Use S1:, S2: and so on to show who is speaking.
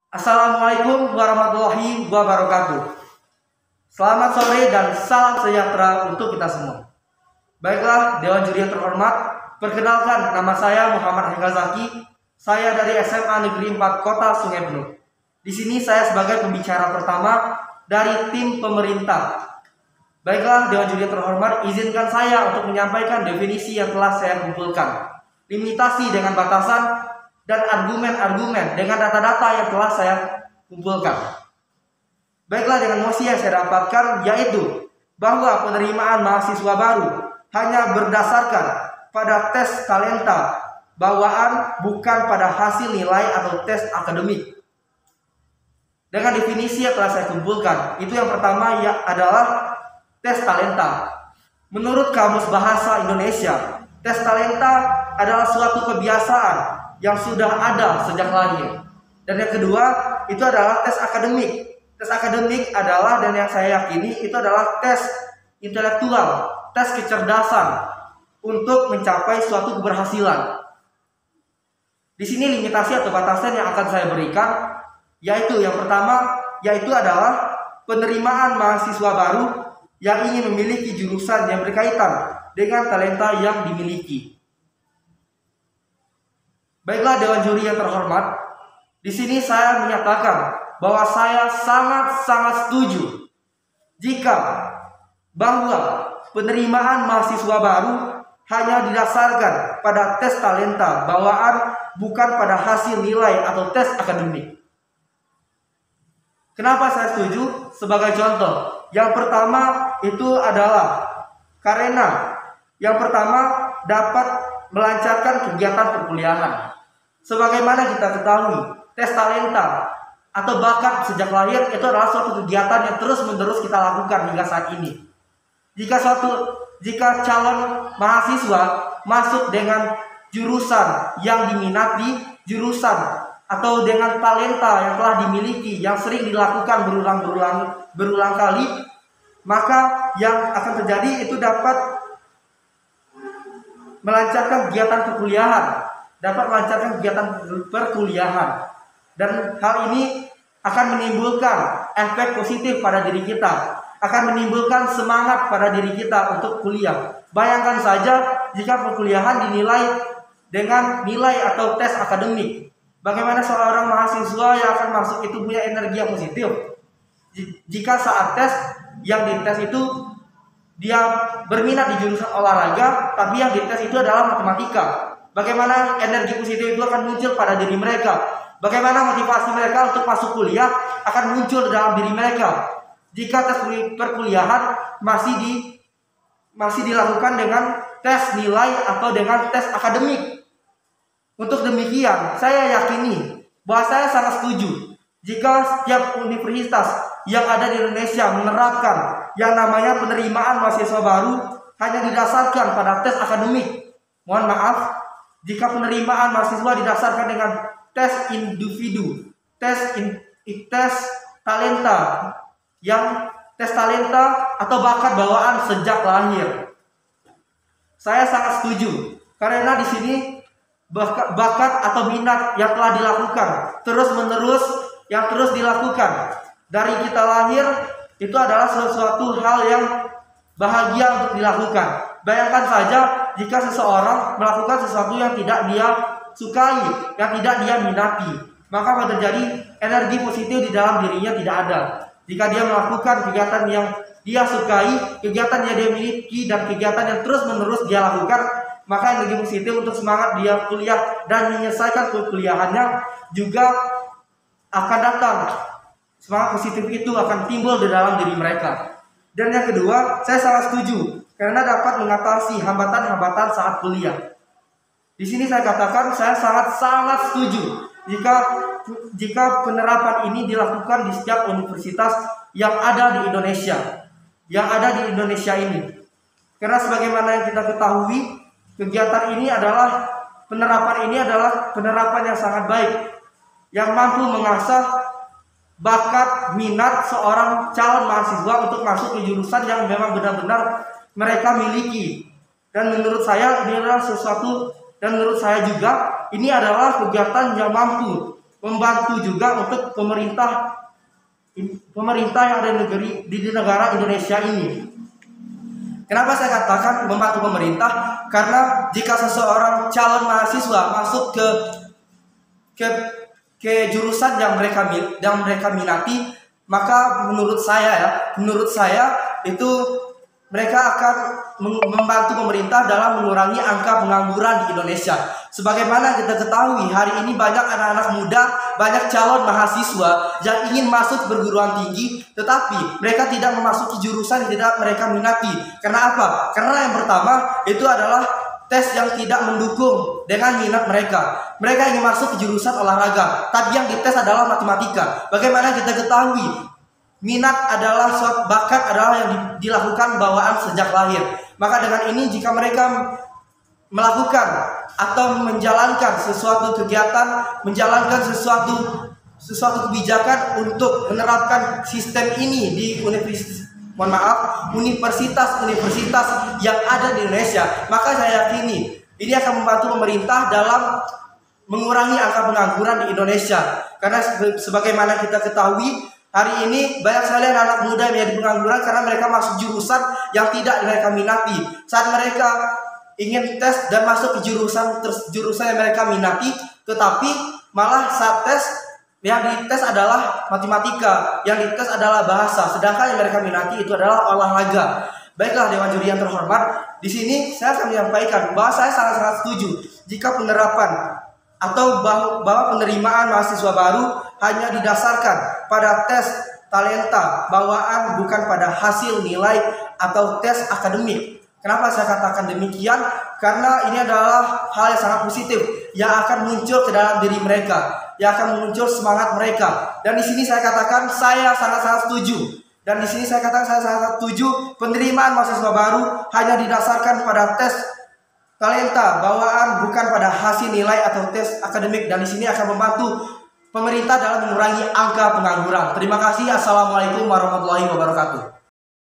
S1: Assalamualaikum warahmatullahi wabarakatuh. Selamat sore dan salam sejahtera untuk kita semua. Baiklah, Dewan Juri yang terhormat, perkenalkan nama saya Muhammad Haikal Zaki. Saya dari SMA Negeri 4 Kota Sungai Penuh. Di sini saya sebagai pembicara pertama dari tim pemerintah. Baiklah, Dewan Juri yang terhormat, izinkan saya untuk menyampaikan definisi yang telah saya kumpulkan. Limitasi dengan batasan dan argumen-argumen dengan data-data yang telah saya kumpulkan. Baiklah, dengan mosi yang saya dapatkan yaitu bahwa penerimaan mahasiswa baru hanya berdasarkan pada tes talenta bawaan, bukan pada hasil nilai atau tes akademik. Dengan definisi yang telah saya kumpulkan, itu yang pertama adalah tes talenta. Menurut Kamus Bahasa Indonesia, tes talenta adalah suatu kebiasaan yang sudah ada sejak lahir. Dan yang kedua, itu adalah tes akademik. Tes akademik adalah, dan yang saya yakini, itu adalah tes intelektual, tes kecerdasan untuk mencapai suatu keberhasilan. Di sini limitasi atau batasan yang akan saya berikan, yaitu yang pertama, yaitu adalah penerimaan mahasiswa baru yang ingin memiliki jurusan yang berkaitan dengan talenta yang dimiliki. Baiklah, Dewan Juri yang terhormat, di sini saya menyatakan bahwa saya sangat setuju jika bahwa penerimaan mahasiswa baru hanya didasarkan pada tes talenta bawaan, bukan pada hasil nilai atau tes akademik. Kenapa saya setuju? Sebagai contoh, yang pertama itu adalah karena yang pertama dapat melancarkan kegiatan perkuliahan. Sebagaimana kita ketahui, tes talenta atau bakat sejak lahir itu adalah suatu kegiatan yang terus-menerus kita lakukan hingga saat ini. Jika calon mahasiswa masuk dengan jurusan yang diminati, jurusan atau dengan talenta yang telah dimiliki, yang sering dilakukan berulang kali, maka yang akan terjadi itu dapat melancarkan kegiatan perkuliahan, dan hal ini akan menimbulkan efek positif pada diri kita, akan menimbulkan semangat pada diri kita untuk kuliah. Bayangkan saja jika perkuliahan dinilai dengan nilai atau tes akademik, bagaimana seorang mahasiswa yang akan masuk itu punya energi yang positif. Jika saat tes yang dites itu dia berminat di jurusan olahraga, tapi yang dites itu adalah matematika, bagaimana energi positif itu akan muncul pada diri mereka. Bagaimana motivasi mereka untuk masuk kuliah akan muncul dalam diri mereka. Jika tes perkuliahan masih dilakukan dengan tes nilai atau dengan tes akademik. Untuk demikian, saya yakini bahwa saya sangat setuju jika setiap universitas yang ada di Indonesia menerapkan yang namanya penerimaan mahasiswa baru hanya didasarkan pada tes akademik. Mohon maaf, jika penerimaan mahasiswa didasarkan dengan tes individu, tes talenta, yang tes talenta atau bakat bawaan sejak lahir, saya sangat setuju. Karena di sini bakat atau minat yang telah dilakukan terus-menerus, yang terus dilakukan dari kita lahir, itu adalah sesuatu hal yang bahagia untuk dilakukan. Bayangkan saja jika seseorang melakukan sesuatu yang tidak dia sukai, yang tidak dia minati, maka akan terjadi energi positif di dalam dirinya tidak ada. Jika dia melakukan kegiatan yang dia sukai, kegiatan yang dia miliki, dan kegiatan yang terus-menerus dia lakukan, maka energi positif untuk semangat dia kuliah dan menyelesaikan kuliahannya juga akan datang. Semangat positif itu akan timbul di dalam diri mereka. Dan yang kedua, saya sangat setuju karena dapat mengatasi hambatan-hambatan saat kuliah. Di sini saya katakan saya sangat setuju jika penerapan ini dilakukan di setiap universitas yang ada di Indonesia ini. Karena sebagaimana yang kita ketahui, penerapan ini adalah penerapan yang sangat baik, yang mampu mengasah bakat minat seorang calon mahasiswa untuk masuk ke jurusan yang memang benar-benar mereka miliki. Dan menurut saya ini adalah sesuatu, dan menurut saya juga ini adalah kegiatan yang mampu membantu juga untuk pemerintah yang ada di negara Indonesia ini. Kenapa saya katakan membantu pemerintah? Karena jika seseorang calon mahasiswa masuk ke jurusan yang mereka minati, maka menurut saya itu mereka akan membantu pemerintah dalam mengurangi angka pengangguran di Indonesia. Sebagaimana kita ketahui, hari ini banyak anak-anak muda, banyak calon mahasiswa yang ingin masuk perguruan tinggi, tetapi mereka tidak memasuki jurusan yang tidak mereka minati. Karena apa? Karena yang pertama itu adalah tes yang tidak mendukung dengan minat mereka. Mereka ingin masuk ke jurusan olahraga, tapi yang dites adalah matematika. Bagaimana kita ketahui? Minat adalah suatu bakat adalah yang dilakukan bawaan sejak lahir. Maka dengan ini jika mereka melakukan atau menjalankan sesuatu kegiatan, menjalankan sesuatu kebijakan untuk menerapkan sistem ini di universitas yang ada di Indonesia, maka saya yakini ini akan membantu pemerintah dalam mengurangi angka pengangguran di Indonesia. Karena sebagaimana kita ketahui, hari ini banyak sekali anak muda yang menjadi pengangguran karena mereka masuk jurusan yang tidak mereka minati. Saat mereka ingin tes dan masuk ke jurusan yang mereka minati, tetapi malah saat tes yang dites adalah matematika, yang dites adalah bahasa, sedangkan yang mereka minati itu adalah olahraga. Baiklah Dewan Juri yang terhormat, di sini saya akan menyampaikan bahwa saya sangat-sangat setuju jika penerapan atau bahwa penerimaan mahasiswa baru hanya didasarkan pada tes talenta bawaan, bukan pada hasil nilai atau tes akademik. Kenapa saya katakan demikian? Karena ini adalah hal yang sangat positif yang akan muncul ke dalam diri mereka, yang akan muncul semangat mereka. Dan di sini saya katakan saya sangat-sangat setuju. Dan di sini saya katakan saya sangat setuju penerimaan mahasiswa baru hanya didasarkan pada tes talenta bawaan, bukan pada hasil nilai atau tes akademik. Dan di sini akan membantu pemerintah dalam mengurangi angka pengangguran. Terima kasih. Assalamualaikum warahmatullahi wabarakatuh.